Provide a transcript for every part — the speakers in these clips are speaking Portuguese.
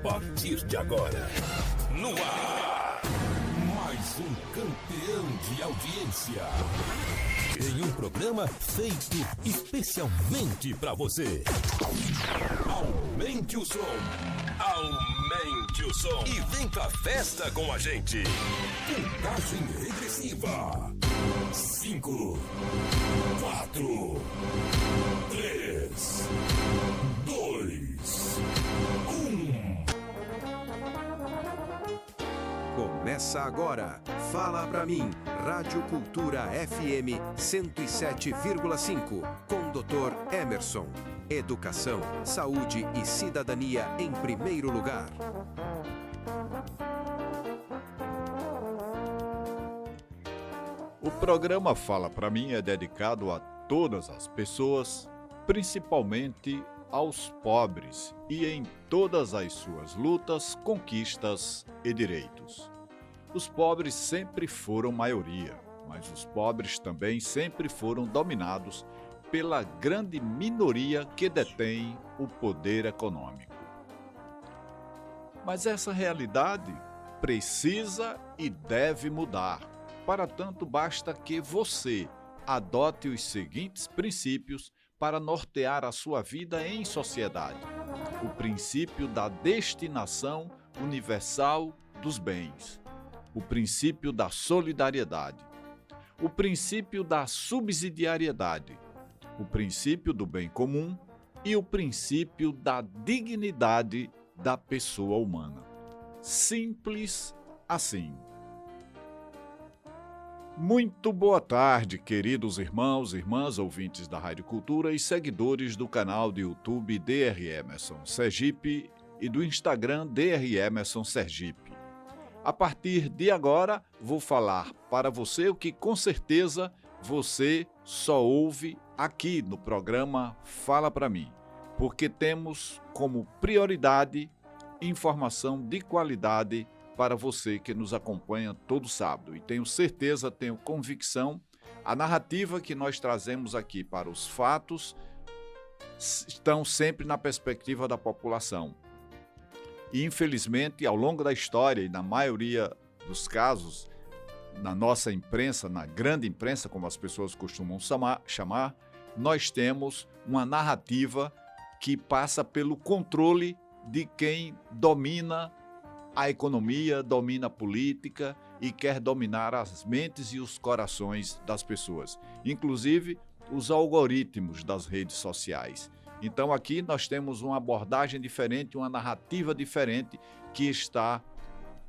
partir de agora, no ar, mais um campeão de audiência. Em um programa feito especialmente pra você. Aumente o som. Aumente o som. E vem pra festa com a gente. Contagem regressiva. 5, 4, 3, 2, 1. Começa agora. Fala pra mim. Rádio Cultura FM 107,5. Com Dr. Emerson. Educação, saúde e cidadania em primeiro lugar. O programa Fala Pra Mim é dedicado a todas as pessoas, principalmente aos pobres e em todas as suas lutas, conquistas e direitos. Os pobres sempre foram maioria, mas os pobres também sempre foram dominados pela grande minoria que detém o poder econômico. Mas essa realidade precisa e deve mudar. Para tanto, basta que você adote os seguintes princípios para nortear a sua vida em sociedade. O princípio da destinação universal dos bens. O princípio da solidariedade. O princípio da subsidiariedade. O princípio do bem comum e o princípio da dignidade da pessoa humana. Simples assim. Muito boa tarde, queridos irmãos e irmãs ouvintes da Rádio Cultura e seguidores do canal do YouTube Dr. Emerson Sergipe e do Instagram Dr. Emerson Sergipe. A partir de agora, vou falar para você o que com certeza você só ouve aqui no programa Fala Pra Mim, porque temos como prioridade informação de qualidade para você que nos acompanha todo sábado. E tenho certeza, tenho convicção, a narrativa que nós trazemos aqui para os fatos estão sempre na perspectiva da população. E infelizmente, ao longo da história e na maioria dos casos, na nossa imprensa, na grande imprensa, como as pessoas costumam chamar, nós temos uma narrativa que passa pelo controle de quem domina a economia, domina a política e quer dominar as mentes e os corações das pessoas, inclusive os algoritmos das redes sociais. Então aqui nós temos uma abordagem diferente, uma narrativa diferente que está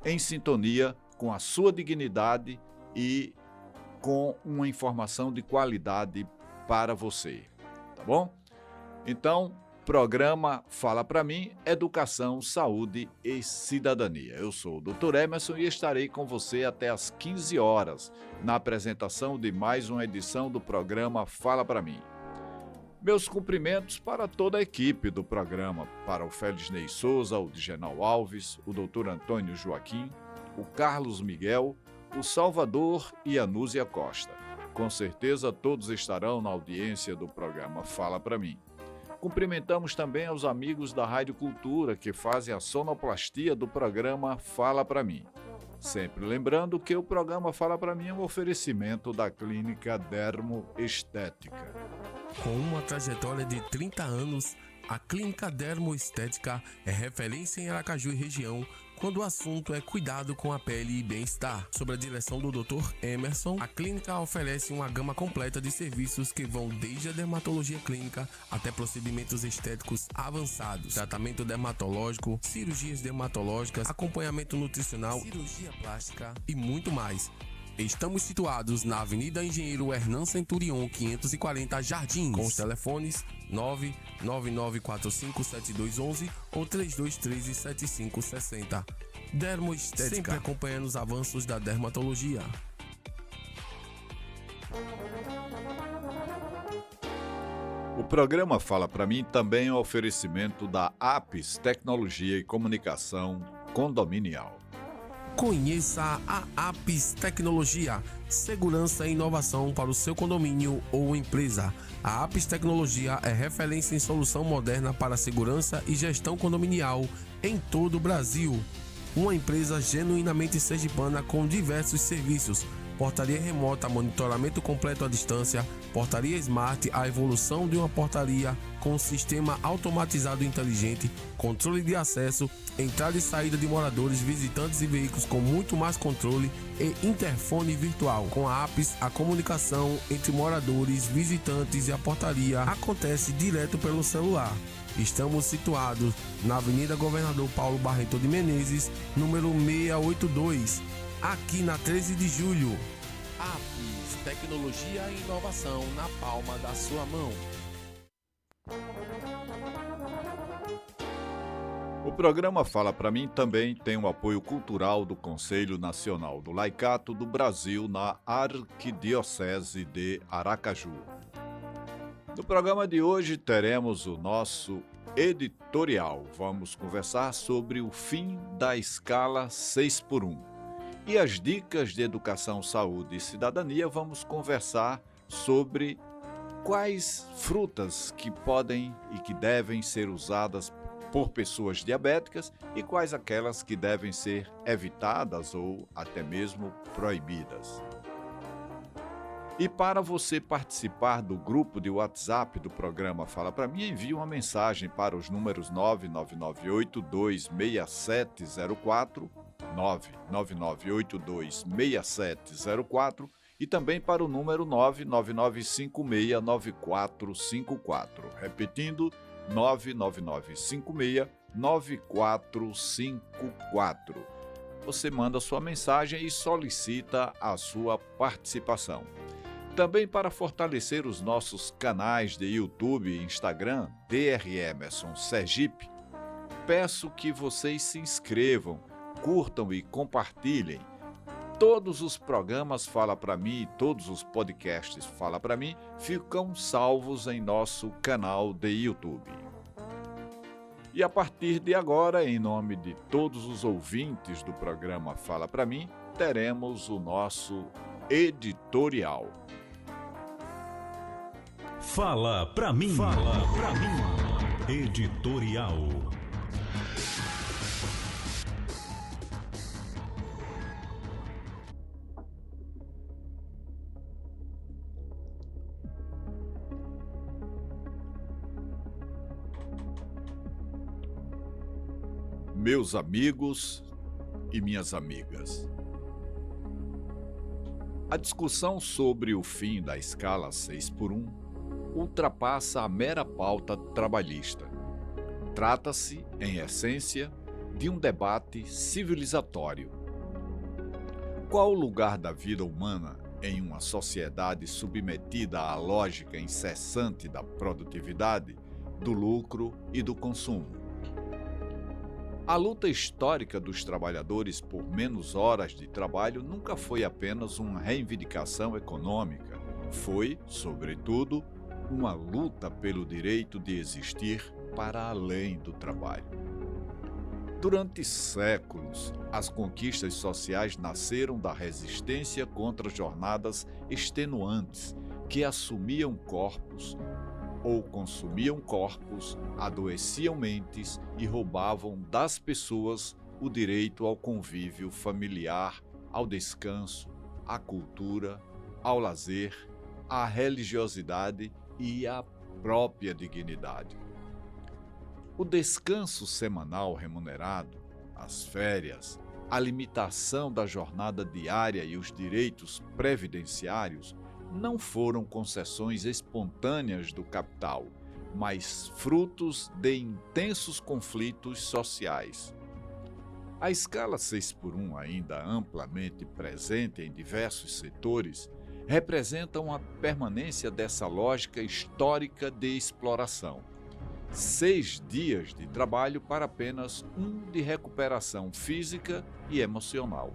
em sintonia com a sua dignidade e com uma informação de qualidade para você, tá bom? Então, programa Fala Pra Mim, Educação, Saúde e Cidadania. Eu sou o Dr. Emerson e estarei com você até às 15 horas na apresentação de mais uma edição do programa Fala Pra Mim. Meus cumprimentos para toda a equipe do programa, para o Félix Ney Souza, o Digenal Alves, o Dr. Antônio Joaquim, o Carlos Miguel, o Salvador e a Núzia Costa. Com certeza todos estarão na audiência do programa Fala Pra Mim. Cumprimentamos também aos amigos da Rádio Cultura que fazem a sonoplastia do programa Fala Pra Mim. Sempre lembrando que o programa Fala Pra Mim é um oferecimento da Clínica Dermoestética. Com uma trajetória de 30 anos, a Clínica Dermoestética é referência em Aracaju e região quando o assunto é cuidado com a pele e bem-estar. Sob a direção do Dr. Emerson, a clínica oferece uma gama completa de serviços que vão desde a dermatologia clínica até procedimentos estéticos avançados, tratamento dermatológico, cirurgias dermatológicas, acompanhamento nutricional, cirurgia plástica e muito mais. Estamos situados na Avenida Engenheiro Hernan Centurion, 540 Jardim, com os telefones 999457211 ou 32137560. Dermoestética, sempre acompanhando os avanços da dermatologia. O programa Fala Pra Mim também é um oferecimento da Apis Tecnologia e Comunicação Condominial. Conheça a Apis Tecnologia, segurança e inovação para o seu condomínio ou empresa. A Apis Tecnologia é referência em solução moderna para segurança e gestão condominial em todo o Brasil. Uma empresa genuinamente sergipana com diversos serviços: portaria remota, monitoramento completo à distância, portaria smart, a evolução de uma portaria com sistema automatizado inteligente, controle de acesso, entrada e saída de moradores, visitantes e veículos com muito mais controle e interfone virtual. Com a Apis, a comunicação entre moradores, visitantes e a portaria acontece direto pelo celular. Estamos situados na Avenida Governador Paulo Barreto de Menezes, número 682, aqui na 13 de julho. Apis, tecnologia e inovação na palma da sua mão. O programa Fala Pra Mim também tem o apoio cultural do Conselho Nacional do Laicato do Brasil na Arquidiocese de Aracaju. No programa de hoje teremos o nosso editorial. Vamos conversar sobre o fim da escala 6x1. E as dicas de educação, saúde e cidadania, vamos conversar sobre quais frutas que podem e que devem ser usadas por pessoas diabéticas e quais aquelas que devem ser evitadas ou até mesmo proibidas. E para você participar do grupo de WhatsApp do programa Fala Pra Mim, envie uma mensagem para os números 999826704, 999826704 e também para o número 999569454. Repetindo, 999569454. Você manda sua mensagem e solicita a sua participação. Também para fortalecer os nossos canais de YouTube e Instagram, DR Emerson Sergipe, peço que vocês se inscrevam, curtam e compartilhem. Todos os programas Fala Pra Mim e todos os podcasts Fala Pra Mim ficam salvos em nosso canal de YouTube. E a partir de agora, em nome de todos os ouvintes do programa Fala Pra Mim, teremos o nosso editorial. Fala Pra Mim. Fala Pra Mim. Editorial. Meus amigos e minhas amigas, a discussão sobre o fim da escala 6x1 ultrapassa a mera pauta trabalhista. Trata-se, em essência, de um debate civilizatório. Qual o lugar da vida humana em uma sociedade submetida à lógica incessante da produtividade, do lucro e do consumo? A luta histórica dos trabalhadores por menos horas de trabalho nunca foi apenas uma reivindicação econômica. Foi, sobretudo, uma luta pelo direito de existir para além do trabalho. Durante séculos, as conquistas sociais nasceram da resistência contra jornadas extenuantes que assumiam corpos ou consumiam corpos, adoeciam mentes e roubavam das pessoas o direito ao convívio familiar, ao descanso, à cultura, ao lazer, à religiosidade e à própria dignidade. O descanso semanal remunerado, as férias, a limitação da jornada diária e os direitos previdenciários não foram concessões espontâneas do capital, mas frutos de intensos conflitos sociais. A escala 6x1, ainda amplamente presente em diversos setores, representa uma permanência dessa lógica histórica de exploração. 6 dias de trabalho para apenas 1 de recuperação física e emocional.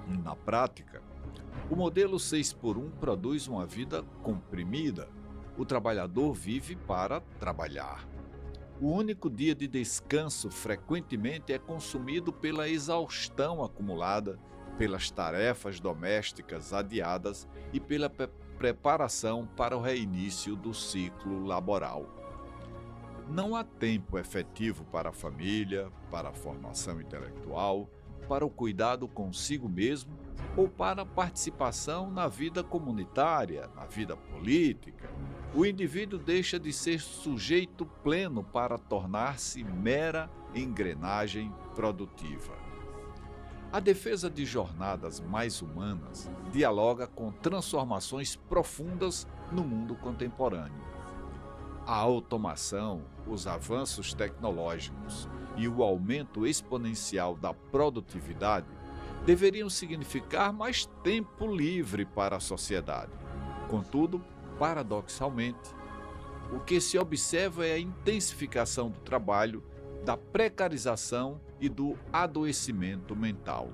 Na prática, o modelo 6x1 produz uma vida comprimida. O trabalhador vive para trabalhar. O único dia de descanso frequentemente é consumido pela exaustão acumulada, pelas tarefas domésticas adiadas e pela preparação para o reinício do ciclo laboral. Não há tempo efetivo para a família, para a formação intelectual, para o cuidado consigo mesmo ou para a participação na vida comunitária, na vida política. O indivíduo deixa de ser sujeito pleno para tornar-se mera engrenagem produtiva. A defesa de jornadas mais humanas dialoga com transformações profundas no mundo contemporâneo. A automação, os avanços tecnológicos e o aumento exponencial da produtividade deveriam significar mais tempo livre para a sociedade. Contudo, paradoxalmente, o que se observa é a intensificação do trabalho, da precarização e do adoecimento mental.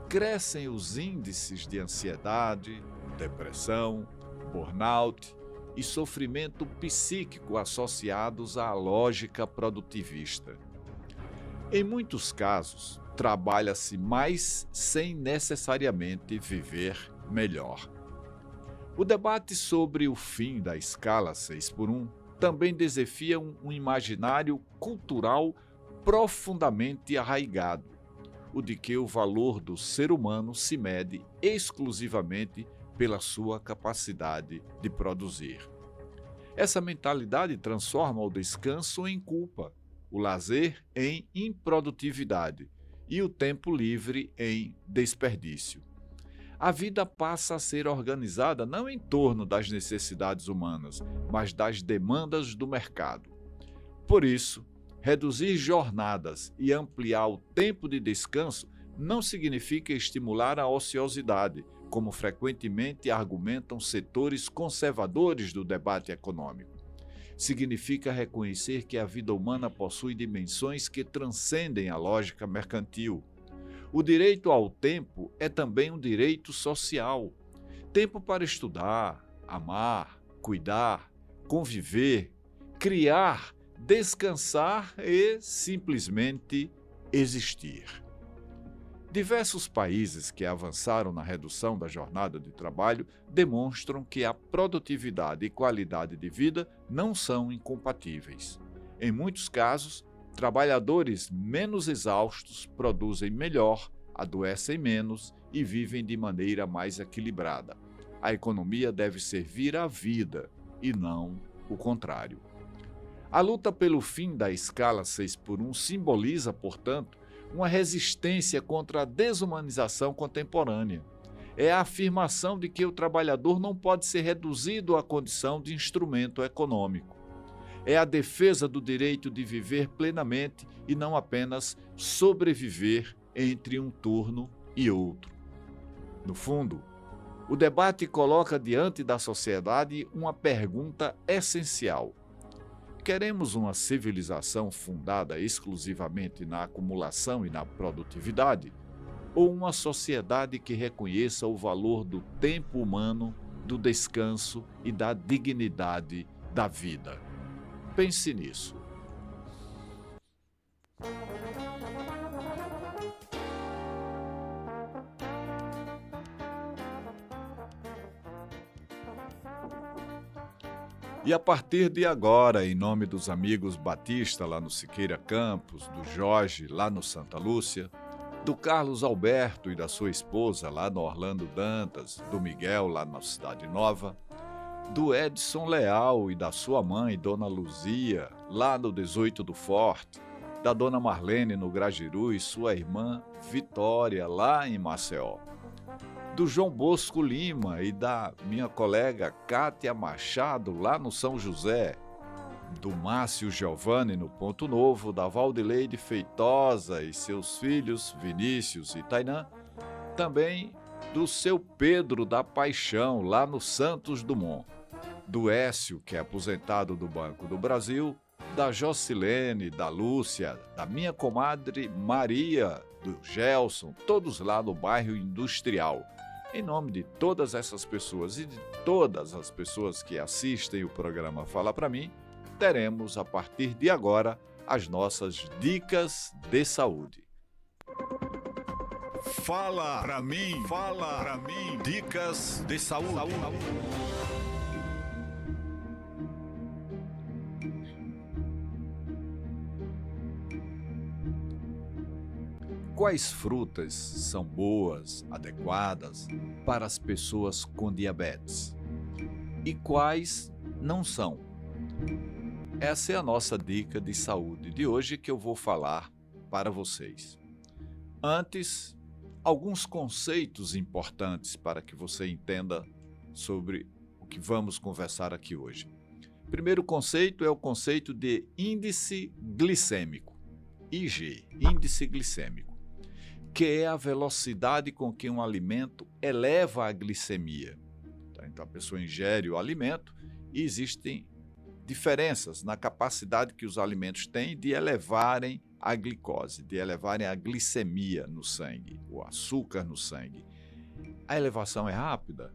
Crescem os índices de ansiedade, depressão, burnout e sofrimento psíquico associados à lógica produtivista. Em muitos casos, trabalha-se mais sem necessariamente viver melhor. O debate sobre o fim da escala 6x1 também desafia um imaginário cultural profundamente arraigado, o de que o valor do ser humano se mede exclusivamente pela sua capacidade de produzir. Essa mentalidade transforma o descanso em culpa, o lazer em improdutividade e o tempo livre em desperdício. A vida passa a ser organizada não em torno das necessidades humanas, mas das demandas do mercado. Por isso, reduzir jornadas e ampliar o tempo de descanso não significa estimular a ociosidade, como frequentemente argumentam setores conservadores do debate econômico. Significa reconhecer que a vida humana possui dimensões que transcendem a lógica mercantil. O direito ao tempo é também um direito social. Tempo para estudar, amar, cuidar, conviver, criar, descansar e simplesmente existir. Diversos países que avançaram na redução da jornada de trabalho demonstram que a produtividade e qualidade de vida não são incompatíveis. Em muitos casos, trabalhadores menos exaustos produzem melhor, adoecem menos e vivem de maneira mais equilibrada. A economia deve servir à vida e não o contrário. A luta pelo fim da escala 6x1 simboliza, portanto, uma resistência contra a desumanização contemporânea. É a afirmação de que o trabalhador não pode ser reduzido à condição de instrumento econômico. É a defesa do direito de viver plenamente e não apenas sobreviver entre um turno e outro. No fundo, o debate coloca diante da sociedade uma pergunta essencial. Queremos uma civilização fundada exclusivamente na acumulação e na produtividade? Ou uma sociedade que reconheça o valor do tempo humano, do descanso e da dignidade da vida? Pense nisso. E a partir de agora, em nome dos amigos Batista lá no Siqueira Campos, do Jorge lá no Santa Lúcia, do Carlos Alberto e da sua esposa lá no Orlando Dantas, do Miguel lá na Cidade Nova, do Edson Leal e da sua mãe, Dona Luzia, lá no 18 do Forte, da Dona Marlene no Grajiru e sua irmã Vitória lá em Maceió, do João Bosco Lima e da minha colega Cátia Machado lá no São José, do Márcio Giovanni no Ponto Novo, da Valdileide Feitosa e seus filhos Vinícius e Tainã, também do seu Pedro da Paixão lá no Santos Dumont, do Écio, que é aposentado do Banco do Brasil, da Jocilene, da Lúcia, da minha comadre Maria, do Gelson, todos lá no bairro Industrial. Em nome de todas essas pessoas e de todas as pessoas que assistem o programa Fala Pra Mim, teremos a partir de agora as nossas dicas de saúde. Fala pra mim, dicas de saúde. Quais frutas são boas, adequadas para as pessoas com diabetes? E quais não são? Essa é a nossa dica de saúde de hoje que eu vou falar para vocês. Antes, alguns conceitos importantes para que você entenda sobre o que vamos conversar aqui hoje. O primeiro conceito é o conceito de índice glicêmico, IG, índice glicêmico, que é a velocidade com que um alimento eleva a glicemia. Então a pessoa ingere o alimento e existem diferenças na capacidade que os alimentos têm de elevarem a glicose, de elevarem a glicemia no sangue, o açúcar no sangue. A elevação é rápida,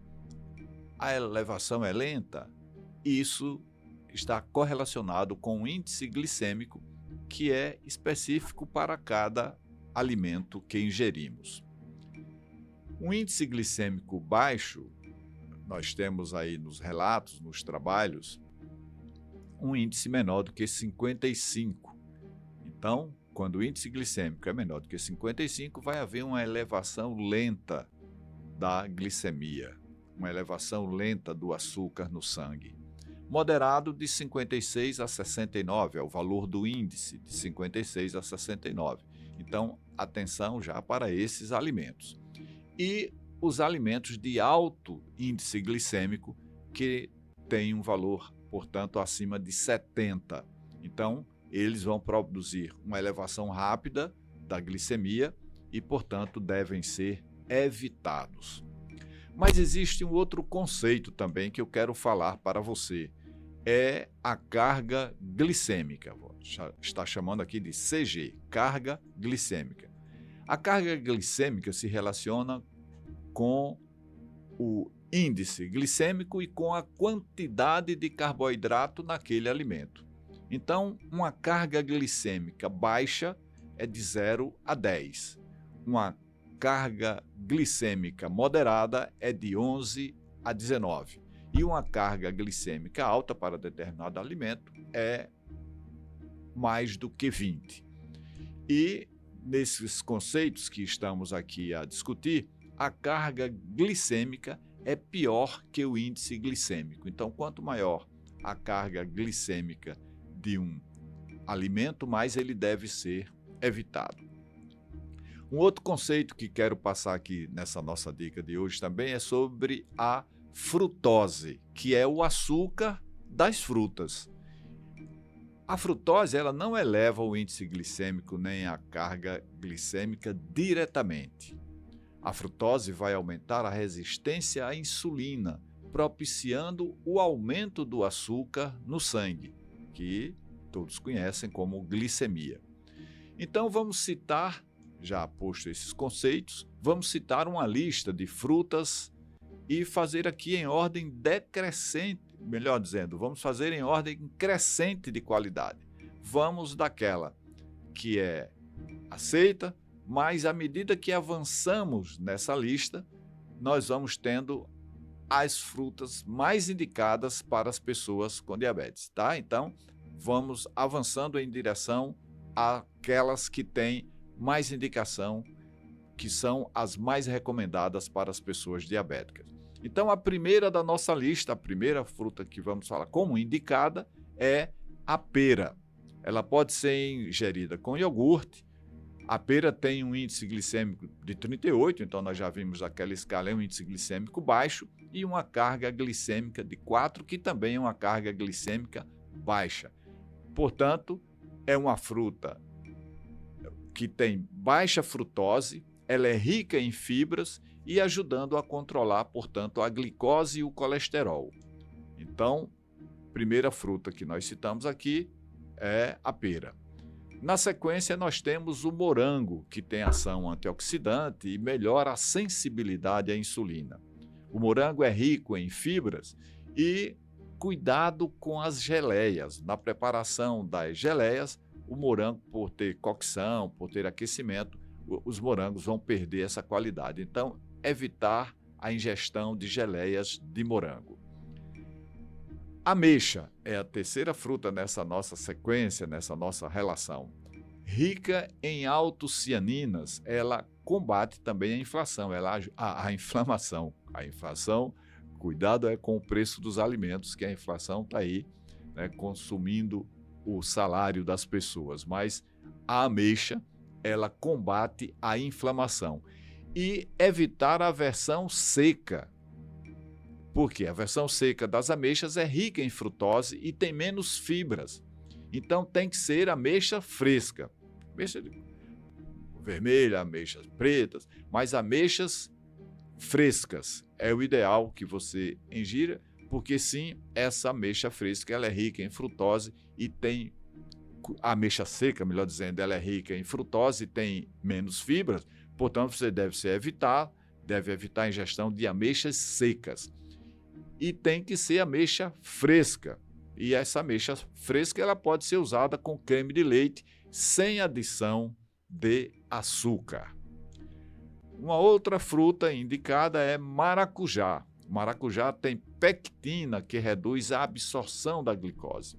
a elevação é lenta, e isso está correlacionado com o índice glicêmico, que é específico para cada alimento que ingerimos. Um índice glicêmico baixo, nós temos aí nos relatos, nos trabalhos, um índice menor do que 55. Então, quando o índice glicêmico é menor do que 55, vai haver uma elevação lenta da glicemia, uma elevação lenta do açúcar no sangue. Moderado de 56 a 69 é o valor do índice, de 56 a 69. Então, atenção já para esses alimentos. E os alimentos de alto índice glicêmico, que têm um valor, portanto, acima de 70. Então, eles vão produzir uma elevação rápida da glicemia e, portanto, devem ser evitados. Mas existe um outro conceito também que eu quero falar para você. É a carga glicêmica. Está chamando aqui de CG, carga glicêmica. A carga glicêmica se relaciona com o índice glicêmico e com a quantidade de carboidrato naquele alimento. Então, uma carga glicêmica baixa é de 0 a 10. Uma carga glicêmica moderada é de 11 a 19. E uma carga glicêmica alta para determinado alimento é mais do que 20. E nesses conceitos que estamos aqui a discutir, a carga glicêmica é pior que o índice glicêmico. Então, quanto maior a carga glicêmica de um alimento, mais ele deve ser evitado. Um outro conceito que quero passar aqui nessa nossa dica de hoje também é sobre a frutose, que é o açúcar das frutas. A frutose, ela não eleva o índice glicêmico nem a carga glicêmica diretamente. A frutose vai aumentar a resistência à insulina, propiciando o aumento do açúcar no sangue, que todos conhecem como glicemia. Então vamos citar, já posto esses conceitos, vamos citar uma lista de frutas e fazer aqui em ordem decrescente, melhor dizendo, vamos fazer em ordem crescente de qualidade. Vamos daquela que é aceita, mas à medida que avançamos nessa lista, nós vamos tendo as frutas mais indicadas para as pessoas com diabetes, tá? Então, vamos avançando em direção àquelas que têm mais indicação, que são as mais recomendadas para as pessoas diabéticas. Então, a primeira da nossa lista, a primeira fruta que vamos falar como indicada é a pera. Ela pode ser ingerida com iogurte. A pera tem um índice glicêmico de 38, então nós já vimos aquela escala, é um índice glicêmico baixo, e uma carga glicêmica de 4, que também é uma carga glicêmica baixa. Portanto, é uma fruta que tem baixa frutose, ela é rica em fibras e ajudando a controlar, portanto, a glicose e o colesterol. Então, primeira fruta que nós citamos aqui é a pera. Na sequência, nós temos o morango, que tem ação antioxidante e melhora a sensibilidade à insulina. O morango é rico em fibras e cuidado com as geleias. Na preparação das geleias, o morango, por ter cocção, por ter aquecimento, os morangos vão perder essa qualidade. Então, evitar a ingestão de geleias de morango. Ameixa é a terceira fruta nessa nossa sequência, nessa nossa relação. Rica em autocianinas, ela combate também a inflação, a inflamação. A inflação, cuidado com o preço dos alimentos, que a inflação está aí, né, consumindo o salário das pessoas. Mas a ameixa, ela combate a inflamação. E evitar a versão seca. Porque a versão seca das ameixas é rica em frutose e tem menos fibras. Então tem que ser ameixa fresca. Ameixa vermelha, ameixas pretas, mas ameixas frescas é o ideal que você ingira, porque sim, essa ameixa fresca ela é rica em frutose e tem a ameixa seca, melhor dizendo, ela é rica em frutose e tem menos fibras, portanto você deve evitar a ingestão de ameixas secas. E tem que ser ameixa fresca. E essa ameixa fresca ela pode ser usada com creme de leite sem adição de açúcar. Uma outra fruta indicada é maracujá. O maracujá tem pectina, que reduz a absorção da glicose.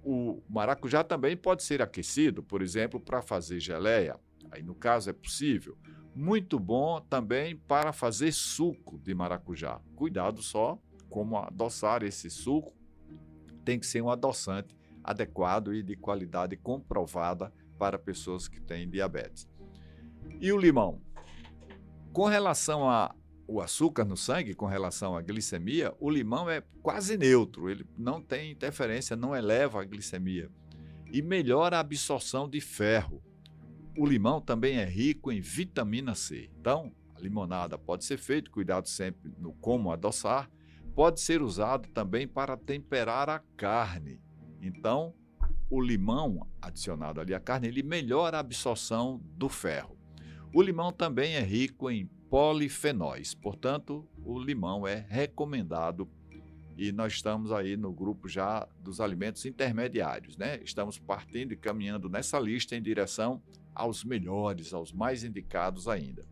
O maracujá também pode ser aquecido, por exemplo, para fazer geleia. Aí, no caso, é possível. Muito bom também para fazer suco de maracujá. Cuidado só como adoçar esse suco. Tem que ser um adoçante adequado e de qualidade comprovada para pessoas que têm diabetes. E o limão? Com relação ao açúcar no sangue, com relação à glicemia, o limão é quase neutro. Ele não tem interferência, não eleva a glicemia. E melhora a absorção de ferro. O limão também é rico em vitamina C. Então, a limonada pode ser feita, cuidado sempre no como adoçar. Pode ser usado também para temperar a carne. Então, o limão adicionado ali à carne, ele melhora a absorção do ferro. O limão também é rico em polifenóis. Portanto, o limão é recomendado e nós estamos aí no grupo já dos alimentos intermediários, né? Estamos partindo e caminhando nessa lista em direção aos melhores, aos mais indicados ainda.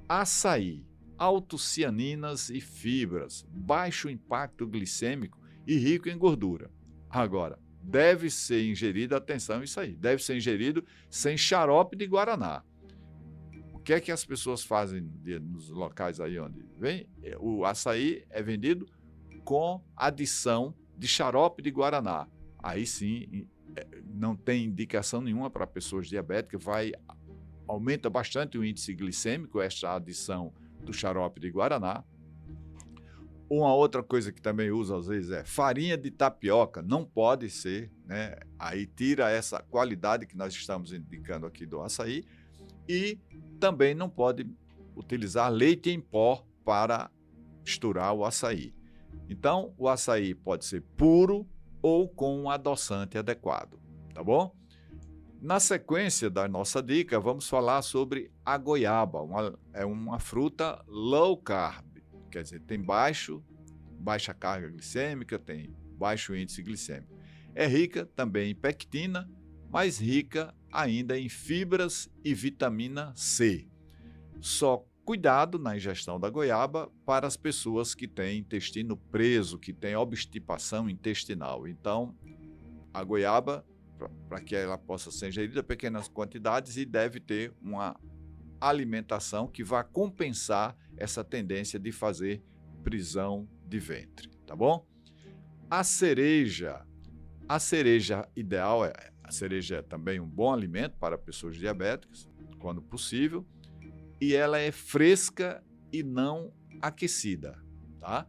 Açaí, autocianinas e fibras, baixo impacto glicêmico e rico em gordura. Agora, deve ser ingerido, atenção isso aí, deve ser ingerido sem xarope de guaraná. O que é que as pessoas fazem nos locais aí onde vem? O açaí é vendido com adição de xarope de guaraná. Aí sim, não tem indicação nenhuma para pessoas diabéticas, aumenta bastante o índice glicêmico, esta adição do xarope de guaraná. Uma outra coisa que também usa às vezes é farinha de tapioca, não pode ser, né? Aí tira essa qualidade que nós estamos indicando aqui do açaí. E também não pode utilizar leite em pó para misturar o açaí. Então, o açaí pode ser puro ou com um adoçante adequado, tá bom? Na sequência da nossa dica, vamos falar sobre a goiaba. É uma fruta low carb, quer dizer, tem baixa carga glicêmica, tem baixo índice glicêmico. É rica também em pectina, mas rica ainda em fibras e vitamina C. Só cuidado na ingestão da goiaba para as pessoas que têm intestino preso, que têm obstipação intestinal. Então, a goiaba, para que ela possa ser ingerida em pequenas quantidades, e deve ter uma alimentação que vá compensar essa tendência de fazer prisão de ventre, tá bom? A cereja ideal, a cereja é também um bom alimento para pessoas diabéticas, quando possível, e ela é fresca e não aquecida, tá?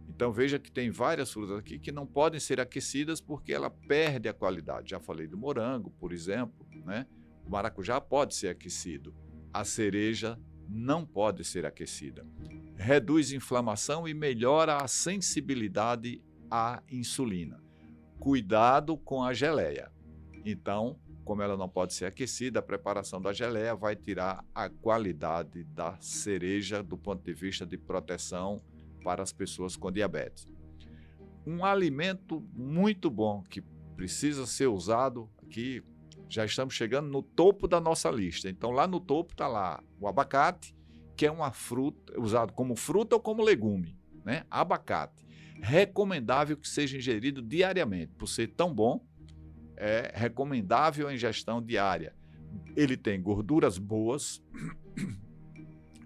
Então veja que tem várias frutas aqui que não podem ser aquecidas porque ela perde a qualidade. Já falei do morango, por exemplo, né? O maracujá pode ser aquecido. A cereja não pode ser aquecida. Reduz inflamação e melhora a sensibilidade à insulina. Cuidado com a geleia. Então, como ela não pode ser aquecida, a preparação da geleia vai tirar a qualidade da cereja do ponto de vista de proteção para as pessoas com diabetes. Um alimento muito bom que precisa ser usado aqui, já estamos chegando no topo da nossa lista. Então, lá no topo está lá o abacate, que é uma fruta, usado como fruta ou como legume, né? Abacate. Recomendável que seja ingerido diariamente. Por ser tão bom, é recomendável a ingestão diária. Ele tem gorduras boas,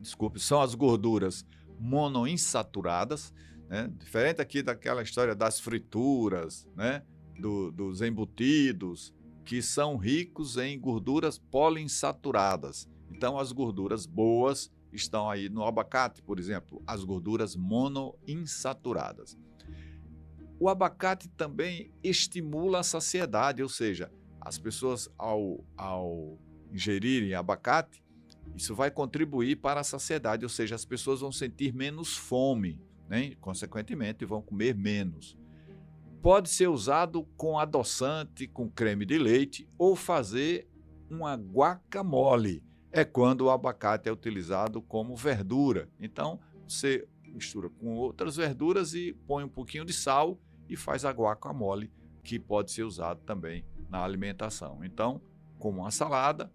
desculpe, são as gorduras monoinsaturadas, né? Diferente aqui daquela história das frituras, né? Dos embutidos, que são ricos em gorduras poliinsaturadas. Então, as gorduras boas estão aí no abacate, por exemplo, as gorduras monoinsaturadas. O abacate também estimula a saciedade, ou seja, as pessoas ao ingerirem abacate, isso vai contribuir para a saciedade, ou seja, as pessoas vão sentir menos fome, né? Consequentemente, vão comer menos. Pode ser usado com adoçante, com creme de leite ou fazer uma guacamole. É quando o abacate é utilizado como verdura. Então, você mistura com outras verduras e põe um pouquinho de sal e faz a guacamole, que pode ser usado também na alimentação. Então, como uma salada,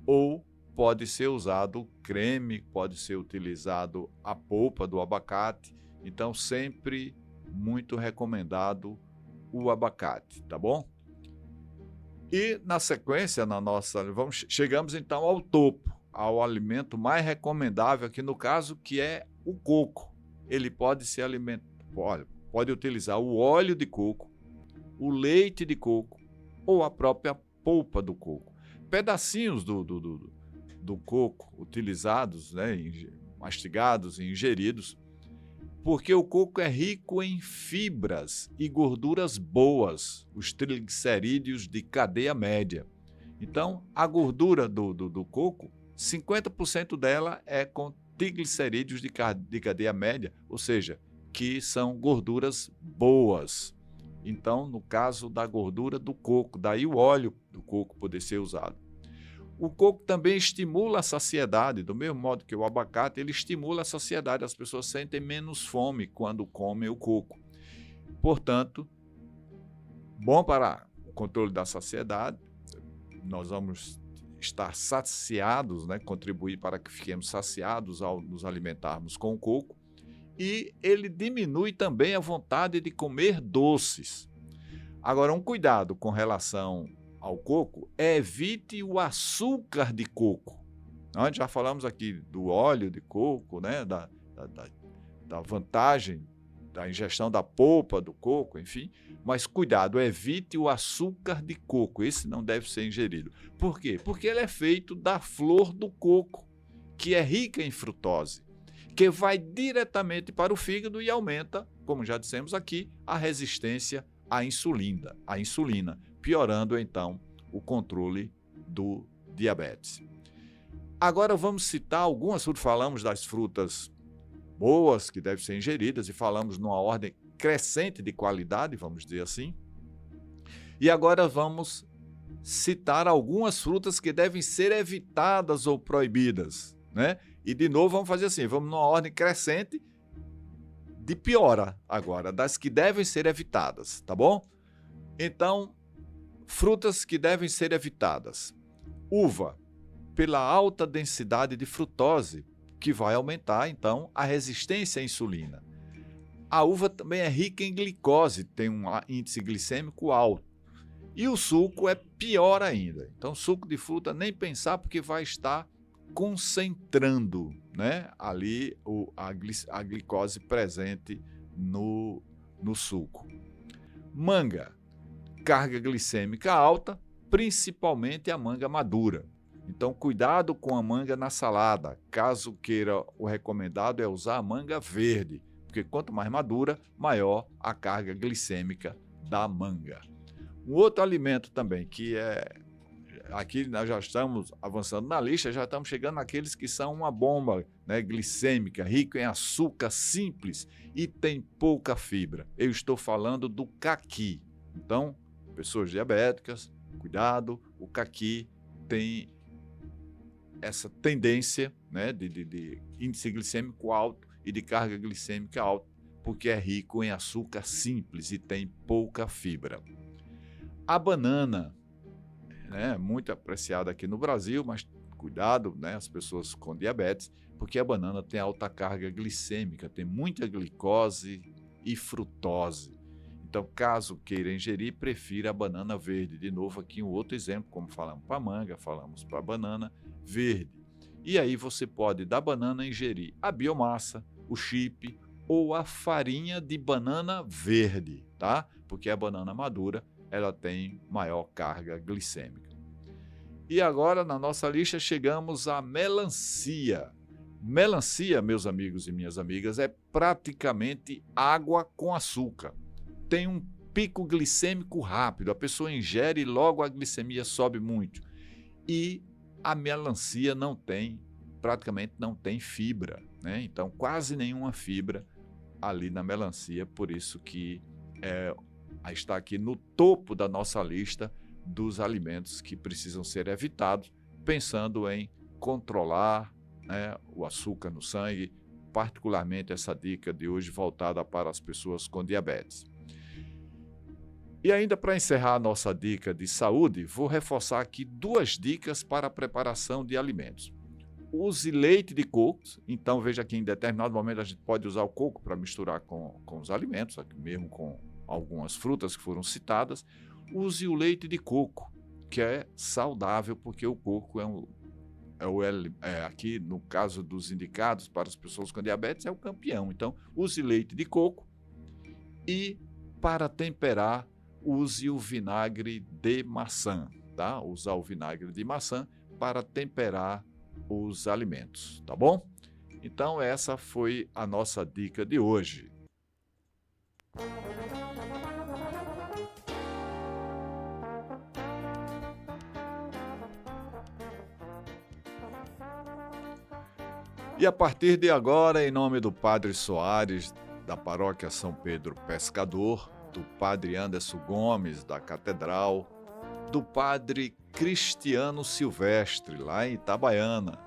ou pode ser usado creme, pode ser utilizado a polpa do abacate. Então, sempre muito recomendado o abacate, tá bom? E na sequência, chegamos então ao topo, ao alimento mais recomendável aqui no caso, que é o coco. Ele pode ser pode utilizar o óleo de coco, o leite de coco ou a própria polpa do coco. Pedacinhos do coco utilizados, né, mastigados e ingeridos, porque o coco é rico em fibras e gorduras boas, os triglicerídeos de cadeia média. Então, a gordura do coco, 50% dela é com triglicerídeos de cadeia média, ou seja, que são gorduras boas. Então, no caso da gordura do coco, daí o óleo do coco poder ser usado. O coco também estimula a saciedade, do mesmo modo que o abacate, ele estimula a saciedade. As pessoas sentem menos fome quando comem o coco. Portanto, bom para o controle da saciedade, nós vamos estar saciados, né? Contribuir para que fiquemos saciados ao nos alimentarmos com o coco. E ele diminui também a vontade de comer doces. Agora, um cuidado com relação ao coco, evite o açúcar de coco. Nós já falamos aqui do óleo de coco, né? da vantagem da ingestão da polpa do coco, enfim, mas cuidado, evite o açúcar de coco, esse não deve ser ingerido. Por quê? Porque ele é feito da flor do coco, que é rica em frutose, que vai diretamente para o fígado e aumenta, como já dissemos aqui, a resistência à insulina, piorando então o controle do diabetes. Agora vamos citar algumas frutas, falamos das frutas boas que devem ser ingeridas e falamos numa ordem crescente de qualidade, vamos dizer assim. E agora vamos citar algumas frutas que devem ser evitadas ou proibidas, né? E de novo vamos fazer assim, vamos numa ordem crescente de piora agora, das que devem ser evitadas, tá bom? Então, frutas que devem ser evitadas. Uva, pela alta densidade de frutose, que vai aumentar, então, a resistência à insulina. A uva também é rica em glicose, tem um índice glicêmico alto. E o suco é pior ainda. Então, suco de fruta, nem pensar, porque vai estar concentrando, né, ali a glicose presente no suco. Manga, carga glicêmica alta, principalmente a manga madura. Então, cuidado com a manga na salada. Caso queira, o recomendado é usar a manga verde, porque quanto mais madura, maior a carga glicêmica da manga. Um outro alimento também que aqui nós já estamos avançando na lista, já estamos chegando naqueles que são uma bomba, né, glicêmica, rico em açúcar simples e tem pouca fibra. Eu estou falando do caqui. Então, pessoas diabéticas, cuidado, o caqui tem essa tendência, né, de índice glicêmico alto e de carga glicêmica alta, porque é rico em açúcar simples e tem pouca fibra. A banana, né, muito apreciada aqui no Brasil, mas cuidado, né, as pessoas com diabetes, porque a banana tem alta carga glicêmica, tem muita glicose e frutose. Então, caso queira ingerir, prefira a banana verde. De novo, aqui um outro exemplo, como falamos para a manga, falamos para a banana verde. E aí você pode, da banana, ingerir a biomassa, o chip ou a farinha de banana verde, tá? Porque a banana madura, ela tem maior carga glicêmica. E agora, na nossa lista, chegamos à melancia. Melancia, meus amigos e minhas amigas, é praticamente água com açúcar. Tem um pico glicêmico rápido, a pessoa ingere e logo a glicemia sobe muito. E a melancia praticamente não tem fibra, né? Então quase nenhuma fibra ali na melancia, por isso que está aqui no topo da nossa lista dos alimentos que precisam ser evitados, pensando em controlar, né, o açúcar no sangue, particularmente essa dica de hoje voltada para as pessoas com diabetes. E ainda para encerrar a nossa dica de saúde, vou reforçar aqui 2 dicas para a preparação de alimentos. Use leite de coco, então veja que em determinado momento a gente pode usar o coco para misturar com os alimentos, aqui mesmo com algumas frutas que foram citadas. Use o leite de coco, que é saudável, porque o coco aqui no caso dos indicados para as pessoas com diabetes, é o campeão. Então, use leite de coco e para temperar, use o vinagre de maçã, tá? Usar o vinagre de maçã para temperar os alimentos, tá bom? Então, essa foi a nossa dica de hoje. E a partir de agora, em nome do Padre Soares, da Paróquia São Pedro Pescador, do Padre Anderson Gomes, da Catedral, do Padre Cristiano Silvestre, lá em Itabaiana,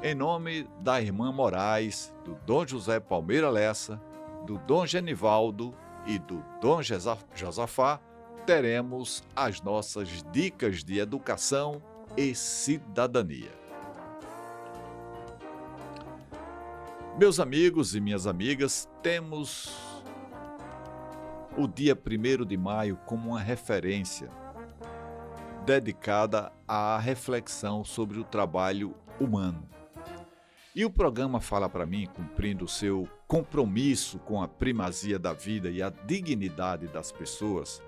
em nome da Irmã Moraes, do Dom José Palmeira Lessa, do Dom Genivaldo e do Dom Josafá, teremos as nossas dicas de educação e cidadania. Meus amigos e minhas amigas, temos o dia 1º de maio como uma referência dedicada à reflexão sobre o trabalho humano. E o programa Fala Pra Mim, cumprindo o seu compromisso com a primazia da vida e a dignidade das pessoas,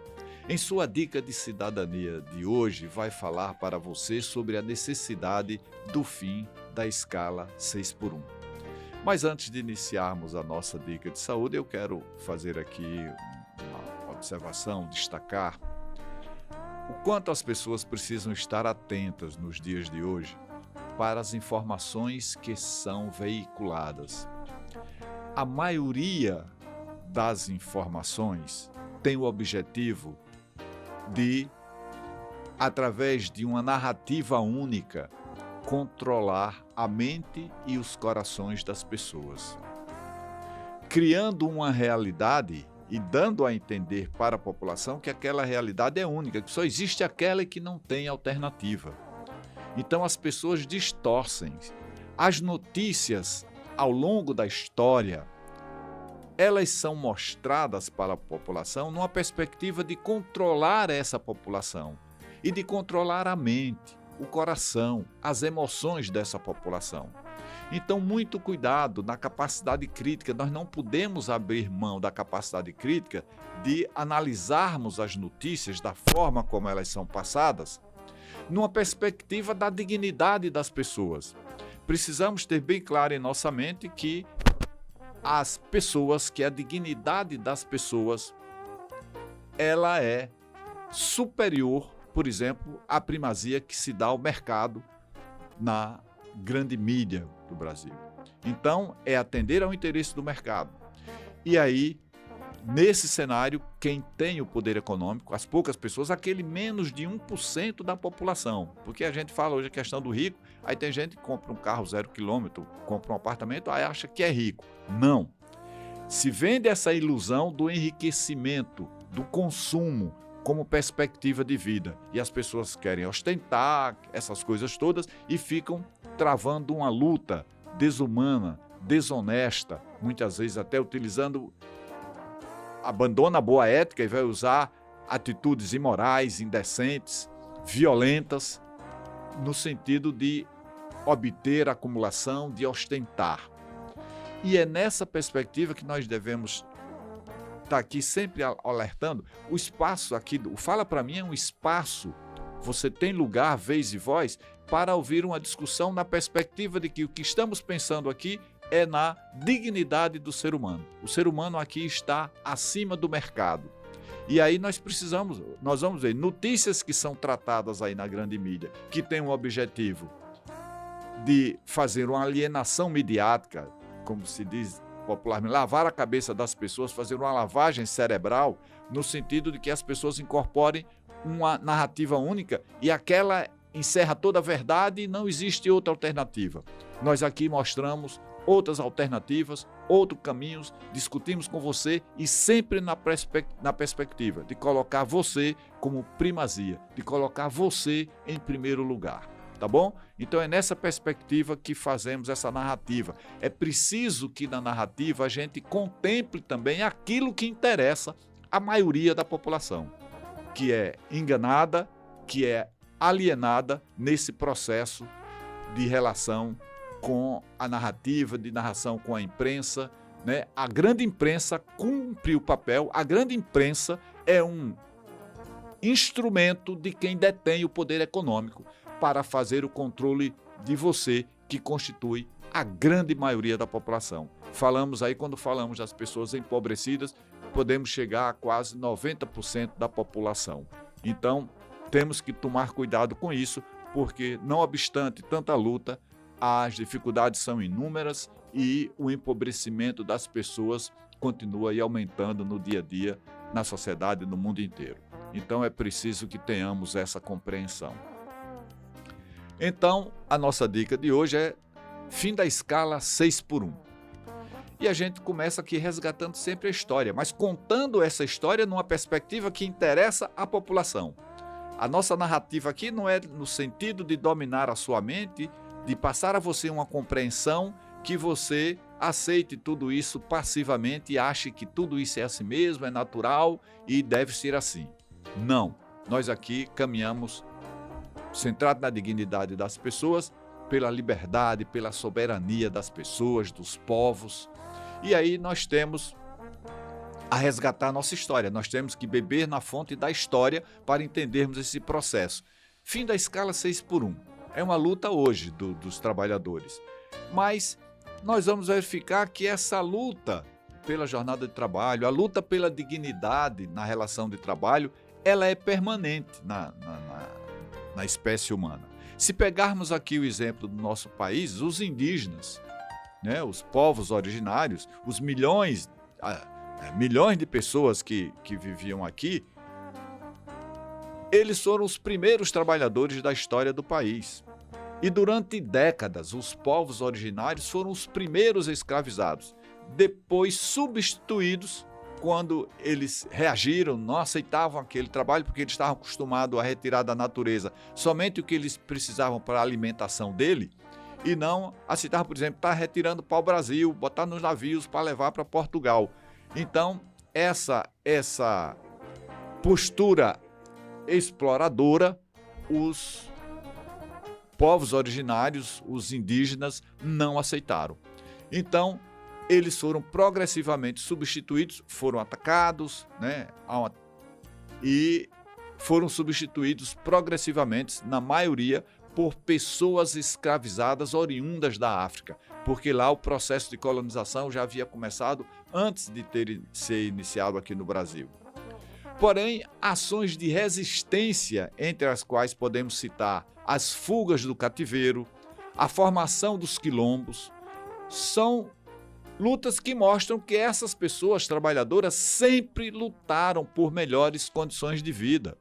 em sua dica de cidadania de hoje vai falar para você sobre a necessidade do fim da escala 6x1. Mas antes de iniciarmos a nossa dica de saúde, eu quero fazer aqui uma observação, destacar o quanto as pessoas precisam estar atentas nos dias de hoje para as informações que são veiculadas. A maioria das informações tem o objetivo de, através de uma narrativa única, controlar a mente e os corações das pessoas, criando uma realidade e dando a entender para a população que aquela realidade é única, que só existe aquela e que não tem alternativa. Então as pessoas distorcem. As notícias, ao longo da história, elas são mostradas para a população numa perspectiva de controlar essa população e de controlar a mente, o coração, as emoções dessa população. Então, muito cuidado na capacidade crítica. Nós não podemos abrir mão da capacidade crítica de analisarmos as notícias da forma como elas são passadas, numa perspectiva da dignidade das pessoas. Precisamos ter bem claro em nossa mente que a dignidade das pessoas, ela é superior, por exemplo, à primazia que se dá ao mercado na grande mídia do Brasil. Então, é atender ao interesse do mercado. E aí, nesse cenário, quem tem o poder econômico, as poucas pessoas, aquele menos de 1% da população. Porque a gente fala hoje a questão do rico, aí tem gente que compra um carro 0 km, compra um apartamento, aí acha que é rico. Não. Se vende essa ilusão do enriquecimento, do consumo, como perspectiva de vida. E as pessoas querem ostentar essas coisas todas e ficam travando uma luta desumana, desonesta, muitas vezes até abandona a boa ética e vai usar atitudes imorais, indecentes, violentas, no sentido de obter acumulação, de ostentar. E é nessa perspectiva que nós devemos estar aqui sempre alertando. O espaço aqui, o Fala Pra Mim é um espaço, você tem lugar, vez e voz, para ouvir uma discussão na perspectiva de que o que estamos pensando aqui é na dignidade do ser humano. O ser humano aqui está acima do mercado. E aí nós vamos ver notícias que são tratadas aí na grande mídia, que têm um objetivo de fazer uma alienação midiática, como se diz popularmente, lavar a cabeça das pessoas, fazer uma lavagem cerebral, no sentido de que as pessoas incorporem uma narrativa única e aquela encerra toda a verdade e não existe outra alternativa. Nós aqui mostramos outras alternativas, outros caminhos, discutimos com você e sempre na perspectiva de colocar você como primazia, de colocar você em primeiro lugar. Tá bom? Então é nessa perspectiva que fazemos essa narrativa. É preciso que na narrativa a gente contemple também aquilo que interessa à maioria da população, que é enganada, que é alienada nesse processo de relação com a narrativa, de narração com a imprensa, né? A grande imprensa cumpre o papel, a grande imprensa é um instrumento de quem detém o poder econômico para fazer o controle de você, que constitui a grande maioria da população. Falamos aí, quando falamos das pessoas empobrecidas, podemos chegar a quase 90% da população. Então, temos que tomar cuidado com isso, porque, não obstante tanta luta, as dificuldades são inúmeras e o empobrecimento das pessoas continua aí aumentando no dia a dia, na sociedade, no mundo inteiro. Então, é preciso que tenhamos essa compreensão. Então, a nossa dica de hoje é fim da escala 6x1. E a gente começa aqui resgatando sempre a história, mas contando essa história numa perspectiva que interessa à população. A nossa narrativa aqui não é no sentido de dominar a sua mente, de passar a você uma compreensão que você aceite tudo isso passivamente e ache que tudo isso é assim mesmo, é natural e deve ser assim. Não, nós aqui caminhamos centrado na dignidade das pessoas, pela liberdade, pela soberania das pessoas, dos povos. E aí nós temos a resgatar a nossa história. Nós temos que beber na fonte da história para entendermos esse processo. Fim da escala 6x1. É uma luta hoje dos trabalhadores. Mas nós vamos verificar que essa luta pela jornada de trabalho, a luta pela dignidade na relação de trabalho, ela é permanente na espécie humana. Se pegarmos aqui o exemplo do nosso país, os indígenas, né, os povos originários, os milhões de pessoas que viviam aqui, eles foram os primeiros trabalhadores da história do país. E durante décadas, os povos originários foram os primeiros escravizados, depois substituídos quando eles reagiram, não aceitavam aquele trabalho porque eles estavam acostumados a retirar da natureza somente o que eles precisavam para a alimentação dele e não aceitavam, por exemplo, estar retirando para o Brasil, botar nos navios para levar para Portugal. Então, essa postura exploradora, os povos originários, os indígenas, não aceitaram. Então, eles foram progressivamente substituídos, foram atacados, né, e foram substituídos progressivamente, na maioria, por pessoas escravizadas oriundas da África, porque lá o processo de colonização já havia começado antes de ser iniciado aqui no Brasil. Porém, ações de resistência, entre as quais podemos citar as fugas do cativeiro, a formação dos quilombos, são lutas que mostram que essas pessoas trabalhadoras sempre lutaram por melhores condições de vida.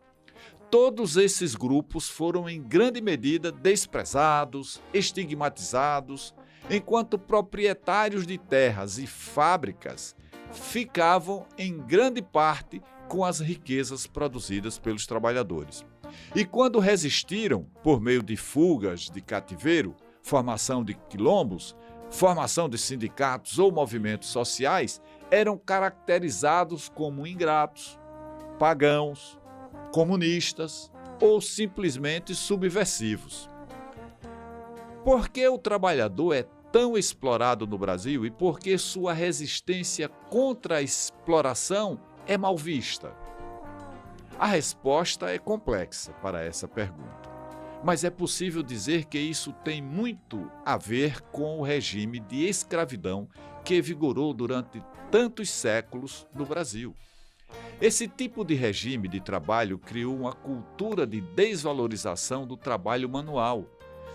Todos esses grupos foram em grande medida desprezados, estigmatizados, enquanto proprietários de terras e fábricas ficavam em grande parte com as riquezas produzidas pelos trabalhadores. E quando resistiram, por meio de fugas de cativeiro, formação de quilombos, formação de sindicatos ou movimentos sociais, eram caracterizados como ingratos, pagãos, comunistas ou simplesmente subversivos. Por que o trabalhador é tão explorado no Brasil e por que sua resistência contra a exploração é mal vista? A resposta é complexa para essa pergunta, mas é possível dizer que isso tem muito a ver com o regime de escravidão que vigorou durante tantos séculos no Brasil. Esse tipo de regime de trabalho criou uma cultura de desvalorização do trabalho manual.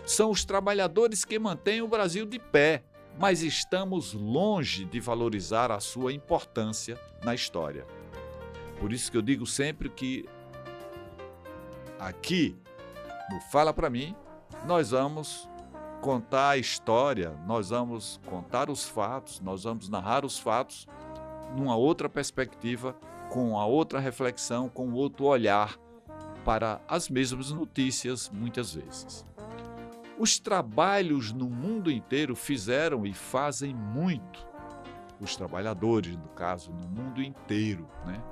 São os trabalhadores que mantêm o Brasil de pé, mas estamos longe de valorizar a sua importância na história. Por isso que eu digo sempre que aqui no Fala Pra Mim, nós vamos contar a história, nós vamos contar os fatos, nós vamos narrar os fatos numa outra perspectiva, com a outra reflexão, com outro olhar para as mesmas notícias muitas vezes. Os trabalhos no mundo inteiro fizeram e fazem muito. Os trabalhadores, no caso, no mundo inteiro, né?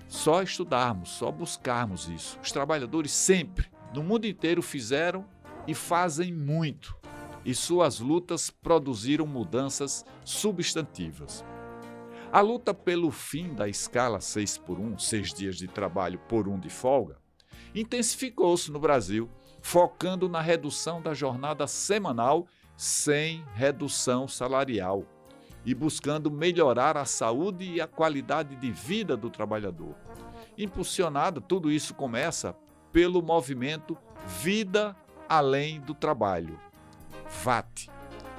Só estudarmos, só buscarmos isso. Os trabalhadores sempre, no mundo inteiro, fizeram e fazem muito. E suas lutas produziram mudanças substantivas. A luta pelo fim da escala 6x1, 6 dias de trabalho por 1 de folga, intensificou-se no Brasil, focando na redução da jornada semanal sem redução salarial e buscando melhorar a saúde e a qualidade de vida do trabalhador. Impulsionado, tudo isso começa pelo movimento Vida Além do Trabalho, VAT,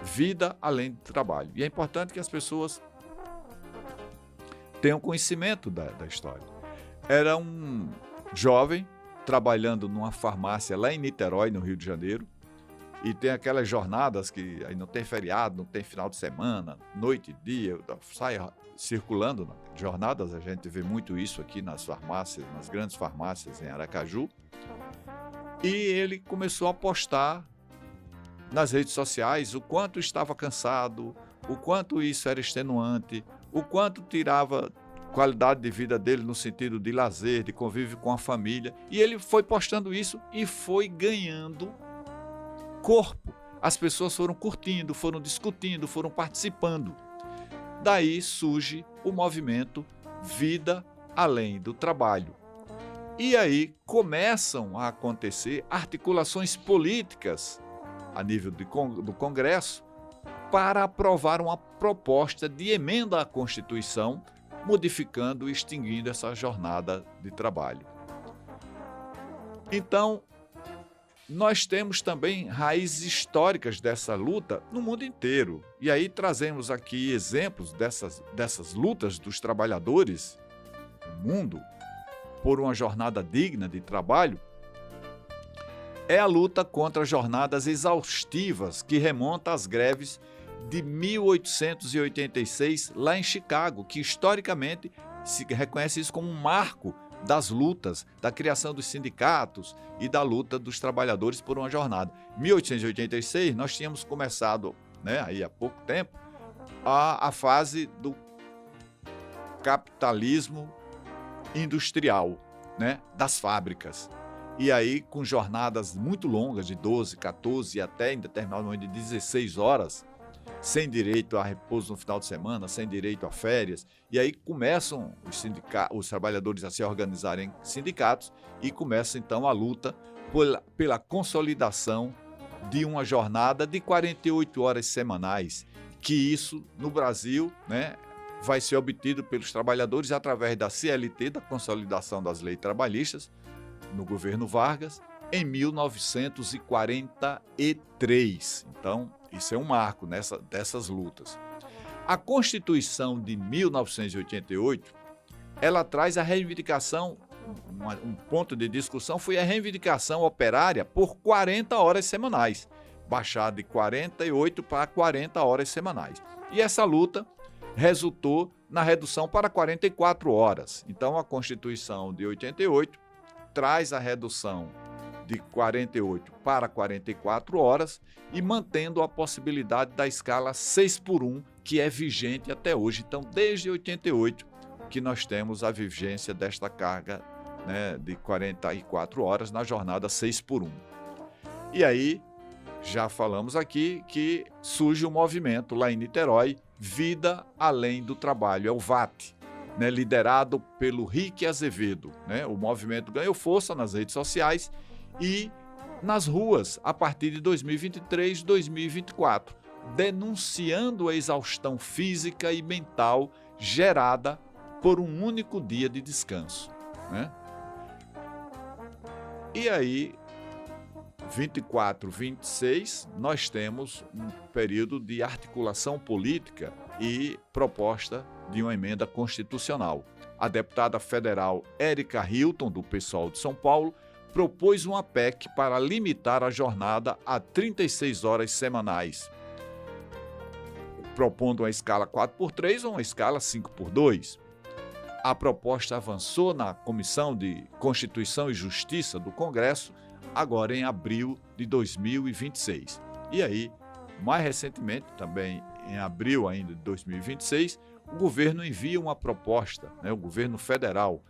Vida Além do Trabalho. E é importante que as pessoas tenham conhecimento da história. Era um jovem trabalhando numa farmácia lá em Niterói, no Rio de Janeiro, e tem aquelas jornadas que aí não tem feriado, não tem final de semana, noite e dia, sai circulando jornadas, a gente vê muito isso aqui nas farmácias, nas grandes farmácias em Aracaju, e ele começou a postar nas redes sociais o quanto estava cansado, o quanto isso era extenuante, o quanto tirava qualidade de vida dele no sentido de lazer, de convívio com a família, e ele foi postando isso e foi ganhando corpo. As pessoas foram curtindo, foram discutindo, foram participando. Daí surge o movimento Vida Além do Trabalho. E aí começam a acontecer articulações políticas a nível do Congresso para aprovar uma proposta de emenda à Constituição, modificando e extinguindo essa jornada de trabalho. Então, nós temos também raízes históricas dessa luta no mundo inteiro. E aí trazemos aqui exemplos dessas lutas dos trabalhadores no mundo por uma jornada digna de trabalho. É a luta contra jornadas exaustivas que remonta às greves de 1886 lá em Chicago, que historicamente se reconhece isso como um marco das lutas, da criação dos sindicatos e da luta dos trabalhadores por uma jornada. Em 1886, nós tínhamos começado, aí há pouco tempo, a fase do capitalismo industrial, das fábricas. E aí, com jornadas muito longas, de 12, 14 e até em determinado momento de 16 horas, sem direito a repouso no final de semana, sem direito a férias. E aí começam os trabalhadores a se organizarem em sindicatos e começa então a luta pela consolidação de uma jornada de 48 horas semanais, que isso no Brasil vai ser obtido pelos trabalhadores através da CLT, da Consolidação das Leis Trabalhistas, no governo Vargas, em 1943. Então, isso é um marco dessas lutas. A Constituição de 1988, ela traz a reivindicação, um ponto de discussão foi a reivindicação operária por 40 horas semanais, baixar de 48 para 40 horas semanais. E essa luta resultou na redução para 44 horas. Então, a Constituição de 88 traz a redução de 48 para 44 horas e mantendo a possibilidade da escala 6x1, que é vigente até hoje. Então, desde 88 que nós temos a vigência desta carga, né, de 44 horas na jornada 6x1. E aí, já falamos aqui que surge um movimento lá em Niterói, Vida Além do Trabalho, é o VAT, né, liderado pelo Rick Azevedo. Né? O movimento ganhou força nas redes sociais e nas ruas a partir de 2023, 2024, denunciando a exaustão física e mental gerada por um único dia de descanso. Né? E aí, 24, 26, nós temos um período de articulação política e proposta de uma emenda constitucional. A deputada federal Érica Hilton, do PSOL de São Paulo, propôs uma PEC para limitar a jornada a 36 horas semanais, propondo uma escala 4x3 ou uma escala 5x2. A proposta avançou na Comissão de Constituição e Justiça do Congresso, agora em abril de 2026. E aí, mais recentemente, também em abril ainda de 2026, o governo envia uma proposta, né, o governo federal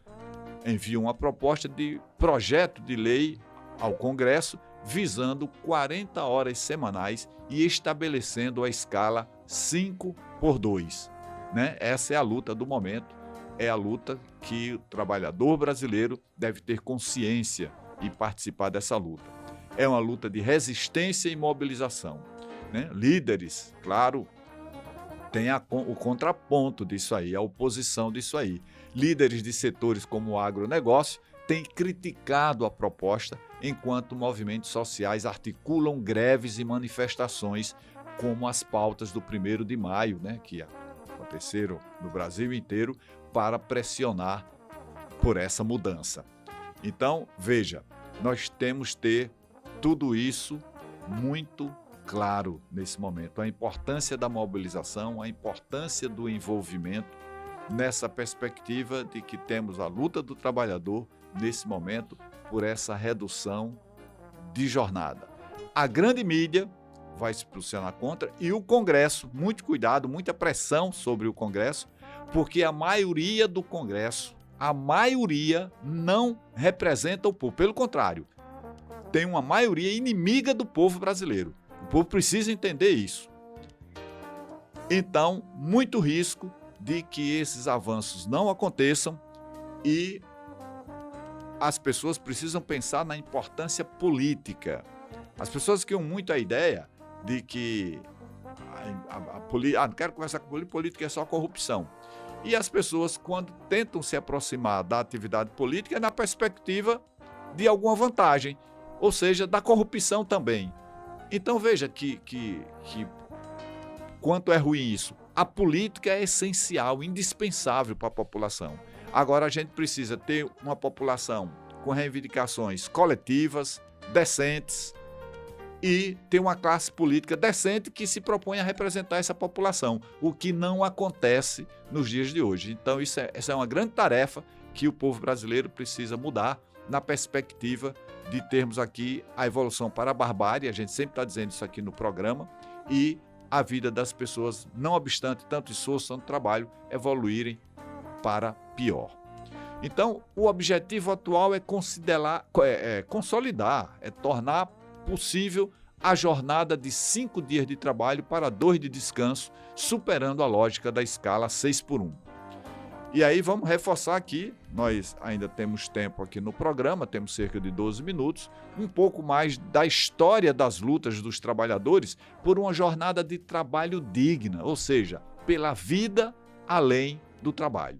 envia uma proposta de projeto de lei ao Congresso visando 40 horas semanais e estabelecendo a escala 5x2. Né? Essa é a luta do momento, é a luta que o trabalhador brasileiro deve ter consciência e participar dessa luta. É uma luta de resistência e mobilização. Né? Líderes, claro, tem o contraponto disso aí, a oposição disso aí. Líderes de setores como o agronegócio têm criticado a proposta, enquanto movimentos sociais articulam greves e manifestações, como as pautas do 1º de maio, né, que aconteceram no Brasil inteiro, para pressionar por essa mudança. Então, veja, nós temos que ter tudo isso muito claro nesse momento. A importância da mobilização, a importância do envolvimento nessa perspectiva de que temos a luta do trabalhador nesse momento por essa redução de jornada. A grande mídia vai se posicionar contra e o Congresso, muito cuidado, muita pressão sobre o Congresso, porque a maioria do Congresso, a maioria não representa o povo. Pelo contrário, tem uma maioria inimiga do povo brasileiro. O povo precisa entender isso. Então, muito risco de que esses avanços não aconteçam e as pessoas precisam pensar na importância política. As pessoas criam muito a ideia de que não quero conversar com política, é só corrupção. E as pessoas, quando tentam se aproximar da atividade política, é na perspectiva de alguma vantagem, ou seja, da corrupção também. Então veja que quanto é ruim isso. A política é essencial, indispensável para a população. Agora a gente precisa ter uma população com reivindicações coletivas, decentes, e ter uma classe política decente que se propõe a representar essa população, o que não acontece nos dias de hoje. Então essa é uma grande tarefa que o povo brasileiro precisa mudar na perspectiva de termos aqui a evolução para a barbárie, a gente sempre está dizendo isso aqui no programa, e a vida das pessoas, não obstante tanto esforço, tanto trabalho, evoluírem para pior. Então, o objetivo atual é consolidar, é tornar possível a jornada de 5 dias de trabalho para 2 de descanso, superando a lógica da escala 6x1. E aí vamos reforçar aqui, nós ainda temos tempo aqui no programa, temos cerca de 12 minutos, um pouco mais da história das lutas dos trabalhadores por uma jornada de trabalho digna, ou seja, pela vida além do trabalho.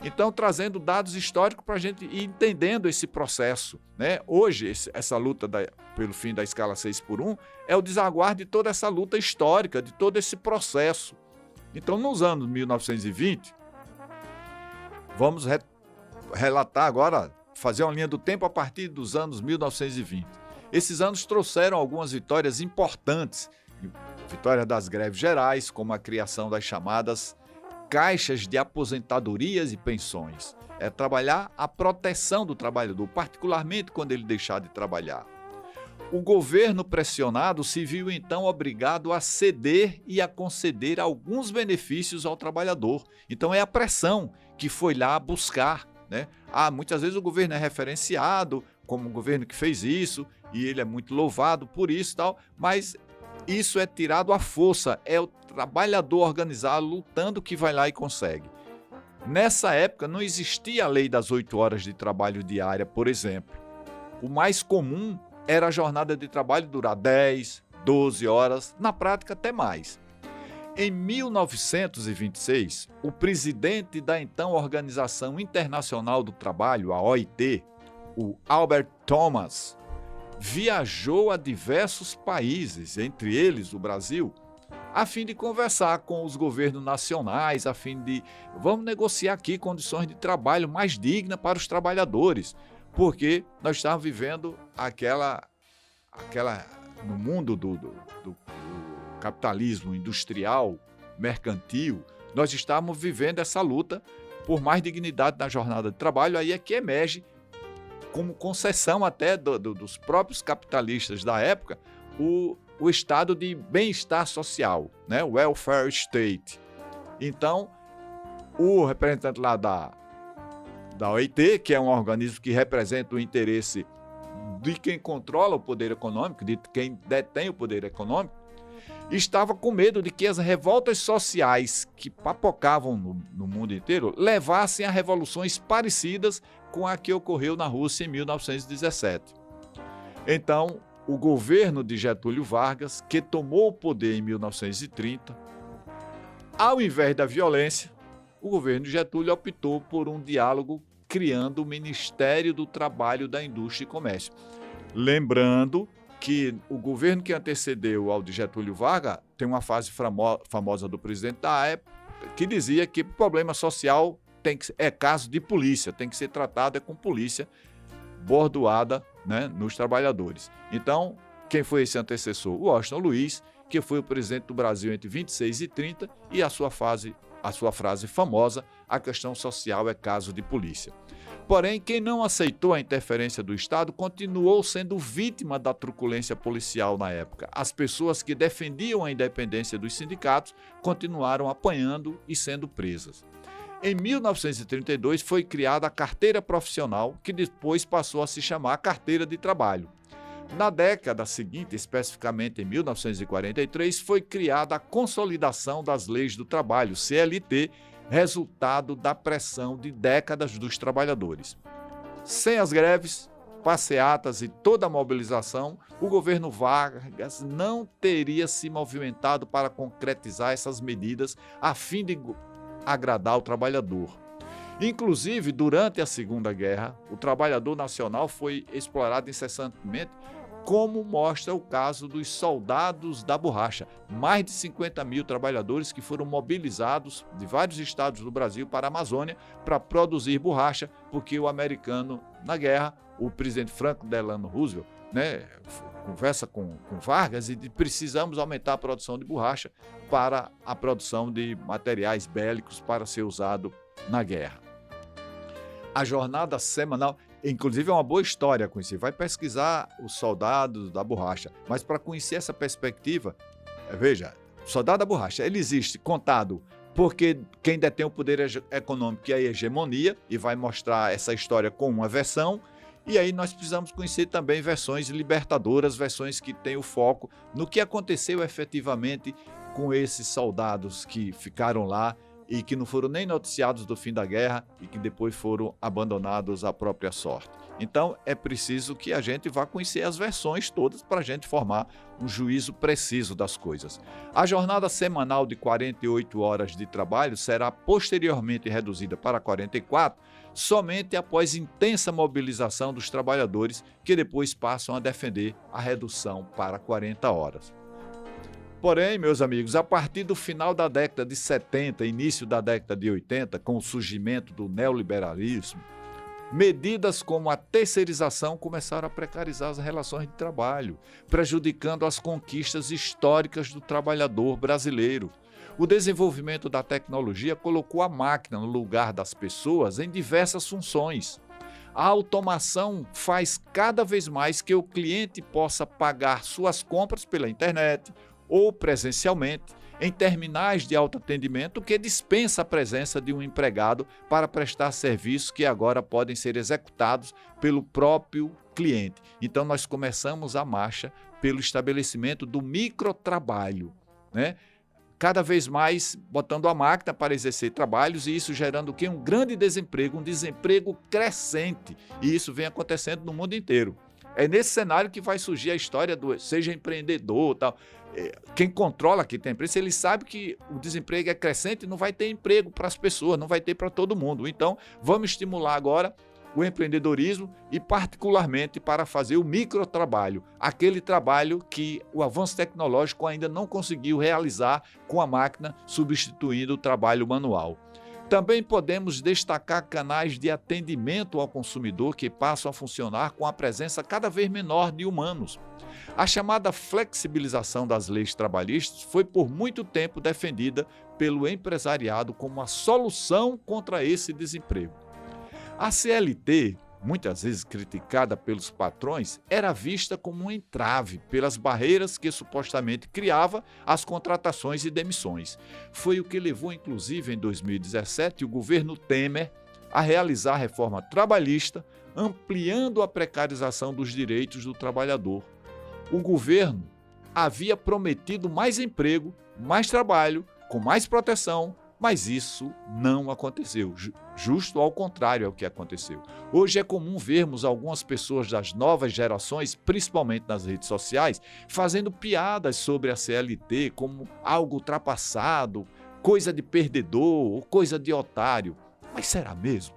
Então, trazendo dados históricos para a gente ir entendendo esse processo. Né? Hoje, essa luta pelo fim da escala 6x1 é o desaguar de toda essa luta histórica, de todo esse processo. Então, nos anos 1920, vamos relatar agora, fazer uma linha do tempo a partir dos anos 1920. Esses anos trouxeram algumas vitórias importantes. Vitória das greves gerais, como a criação das chamadas caixas de aposentadorias e pensões. É trabalhar a proteção do trabalhador, particularmente quando ele deixar de trabalhar. O governo pressionado se viu então obrigado a ceder e a conceder alguns benefícios ao trabalhador. Então é a pressão que foi lá buscar, né? Muitas vezes o governo é referenciado como um governo que fez isso e ele é muito louvado por isso e tal, mas isso é tirado à força, é o trabalhador organizado lutando que vai lá e consegue. Nessa época não existia a lei das 8 horas de trabalho diária, por exemplo. O mais comum era a jornada de trabalho durar 10, 12 horas, na prática até mais. Em 1926, o presidente da então Organização Internacional do Trabalho, a OIT, o Albert Thomas, viajou a diversos países, entre eles o Brasil, a fim de conversar com os governos nacionais, a fim de vamos negociar aqui condições de trabalho mais dignas para os trabalhadores, porque nós estávamos vivendo no mundo do capitalismo industrial, mercantil, nós estávamos vivendo essa luta por mais dignidade na jornada de trabalho, aí é que emerge como concessão até dos próprios capitalistas da época, o estado de bem-estar social, né? O welfare state. Então, o representante lá da OIT, que é um organismo que representa o interesse de quem controla o poder econômico, de quem detém o poder econômico, estava com medo de que as revoltas sociais que papocavam no mundo inteiro levassem a revoluções parecidas com a que ocorreu na Rússia em 1917. Então, o governo de Getúlio Vargas, que tomou o poder em 1930, ao invés da violência, o governo de Getúlio optou por um diálogo criando o Ministério do Trabalho, da Indústria e Comércio. Lembrando que o governo que antecedeu ao de Getúlio Vargas tem uma frase famosa do presidente da época que dizia que problema social é caso de polícia, tem que ser tratado com polícia bordoada, né, nos trabalhadores. Então, quem foi esse antecessor? O Washington Luiz, que foi o presidente do Brasil entre 26 e 30, e a sua frase famosa, a questão social é caso de polícia. Porém, quem não aceitou a interferência do Estado continuou sendo vítima da truculência policial na época. As pessoas que defendiam a independência dos sindicatos continuaram apanhando e sendo presas. Em 1932 foi criada a carteira profissional, que depois passou a se chamar carteira de trabalho. Na década seguinte, especificamente em 1943, foi criada a Consolidação das Leis do Trabalho, CLT, resultado da pressão de décadas dos trabalhadores. Sem as greves, passeatas e toda a mobilização, o governo Vargas não teria se movimentado para concretizar essas medidas a fim de agradar o trabalhador. Inclusive, durante a Segunda Guerra, o trabalhador nacional foi explorado incessantemente, como mostra o caso dos soldados da borracha. Mais de 50 mil trabalhadores que foram mobilizados de vários estados do Brasil para a Amazônia para produzir borracha, porque o americano, na guerra, o presidente Franklin Delano Roosevelt, né, conversa com Vargas e precisamos aumentar a produção de borracha para a produção de materiais bélicos para ser usado na guerra. A jornada semanal, inclusive é uma boa história conhecer, vai pesquisar os soldados da borracha, mas para conhecer essa perspectiva, veja, o soldado da borracha, ele existe contado porque quem detém o poder econômico é a hegemonia e vai mostrar essa história com uma versão. E aí nós precisamos conhecer também versões libertadoras, versões que têm o foco no que aconteceu efetivamente com esses soldados que ficaram lá e que não foram nem noticiados do fim da guerra e que depois foram abandonados à própria sorte. Então é preciso que a gente vá conhecer as versões todas para a gente formar um juízo preciso das coisas. A jornada semanal de 48 horas de trabalho será posteriormente reduzida para 44, somente após intensa mobilização dos trabalhadores, que depois passam a defender a redução para 40 horas. Porém, meus amigos, a partir do final da década de 70, início da década de 80, com o surgimento do neoliberalismo, medidas como a terceirização começaram a precarizar as relações de trabalho, prejudicando as conquistas históricas do trabalhador brasileiro. O desenvolvimento da tecnologia colocou a máquina no lugar das pessoas em diversas funções. A automação faz cada vez mais que o cliente possa pagar suas compras pela internet ou presencialmente em terminais de autoatendimento, que dispensa a presença de um empregado para prestar serviços que agora podem ser executados pelo próprio cliente. Então nós começamos a marcha pelo estabelecimento do microtrabalho, né? Cada vez mais botando a máquina para exercer trabalhos e isso gerando o quê? Um grande desemprego, um desemprego crescente. E isso vem acontecendo no mundo inteiro. É nesse cenário que vai surgir a história do seja empreendedor, tal. Quem controla aqui tem empresa, ele sabe que o desemprego é crescente e não vai ter emprego para as pessoas, não vai ter para todo mundo. Então, vamos estimular agora o empreendedorismo e particularmente para fazer o microtrabalho, aquele trabalho que o avanço tecnológico ainda não conseguiu realizar com a máquina, substituindo o trabalho manual. Também podemos destacar canais de atendimento ao consumidor que passam a funcionar com a presença cada vez menor de humanos. A chamada flexibilização das leis trabalhistas foi por muito tempo defendida pelo empresariado como a solução contra esse desemprego. A CLT, muitas vezes criticada pelos patrões, era vista como um entrave pelas barreiras que supostamente criava às contratações e demissões. Foi o que levou, inclusive, em 2017, o governo Temer a realizar a reforma trabalhista, ampliando a precarização dos direitos do trabalhador. O governo havia prometido mais emprego, mais trabalho, com mais proteção, mas isso não aconteceu. Justo ao contrário é o que aconteceu. Hoje é comum vermos algumas pessoas das novas gerações, principalmente nas redes sociais, fazendo piadas sobre a CLT como algo ultrapassado, coisa de perdedor ou coisa de otário. Mas será mesmo?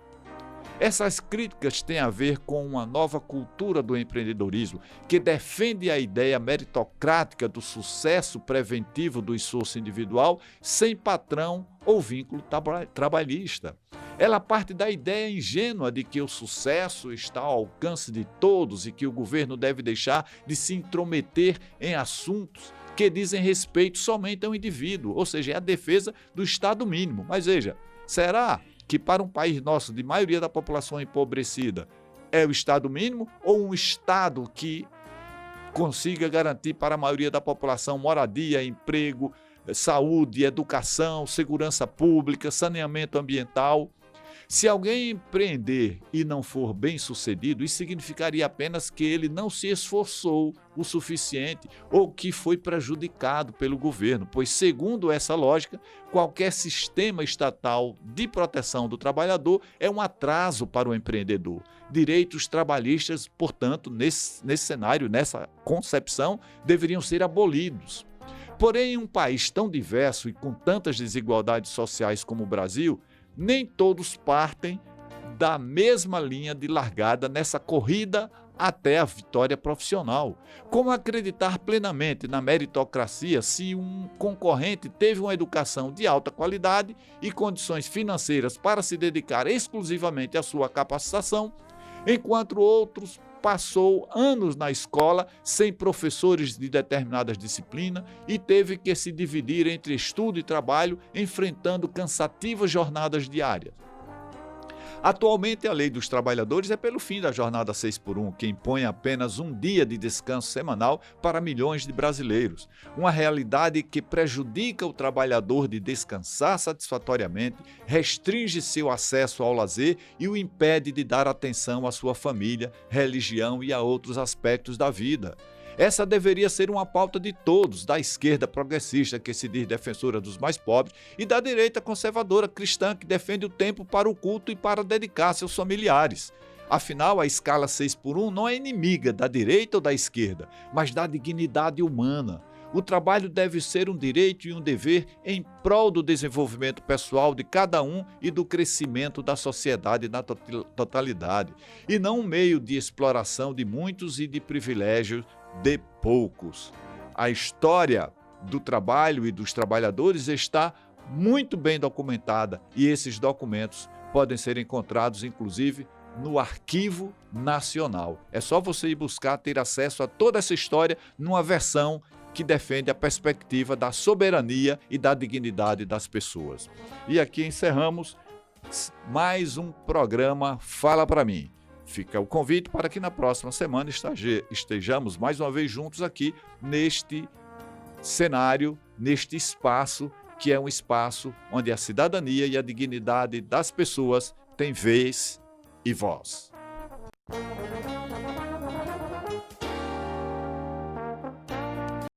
Essas críticas têm a ver com uma nova cultura do empreendedorismo que defende a ideia meritocrática do sucesso preventivo do esforço individual sem patrão ou vínculo trabalhista. Ela parte da ideia ingênua de que o sucesso está ao alcance de todos e que o governo deve deixar de se intrometer em assuntos que dizem respeito somente ao indivíduo, ou seja, é a defesa do Estado mínimo. Mas veja, será que para um país nosso de maioria da população empobrecida é o Estado mínimo ou um Estado que consiga garantir para a maioria da população moradia, emprego, saúde, educação, segurança pública, saneamento ambiental? Se alguém empreender e não for bem-sucedido, isso significaria apenas que ele não se esforçou o suficiente ou que foi prejudicado pelo governo, pois, segundo essa lógica, qualquer sistema estatal de proteção do trabalhador é um atraso para o empreendedor. Direitos trabalhistas, portanto, nesse cenário, nessa concepção, deveriam ser abolidos. Porém, em um país tão diverso e com tantas desigualdades sociais como o Brasil, nem todos partem da mesma linha de largada nessa corrida até a vitória profissional. Como acreditar plenamente na meritocracia se um concorrente teve uma educação de alta qualidade e condições financeiras para se dedicar exclusivamente à sua capacitação, enquanto outros passou anos na escola sem professores de determinadas disciplinas e teve que se dividir entre estudo e trabalho, enfrentando cansativas jornadas diárias. Atualmente, a Lei dos Trabalhadores é pelo fim da jornada 6x1, que impõe apenas um dia de descanso semanal para milhões de brasileiros. Uma realidade que prejudica o trabalhador de descansar satisfatoriamente, restringe seu acesso ao lazer e o impede de dar atenção à sua família, religião e a outros aspectos da vida. Essa deveria ser uma pauta de todos, da esquerda progressista, que se diz defensora dos mais pobres, e da direita conservadora cristã, que defende o tempo para o culto e para dedicar-se aos familiares. Afinal, a escala 6x1 não é inimiga da direita ou da esquerda, mas da dignidade humana. O trabalho deve ser um direito e um dever em prol do desenvolvimento pessoal de cada um e do crescimento da sociedade na totalidade, e não um meio de exploração de muitos e de privilégios de poucos. A história do trabalho e dos trabalhadores está muito bem documentada e esses documentos podem ser encontrados, inclusive, no Arquivo Nacional. É só você ir buscar ter acesso a toda essa história numa versão que defende a perspectiva da soberania e da dignidade das pessoas. E aqui encerramos mais um programa Fala Pra Mim. Fica o convite para que na próxima semana estejamos mais uma vez juntos aqui neste cenário, neste espaço, que é um espaço onde a cidadania e a dignidade das pessoas têm vez e voz.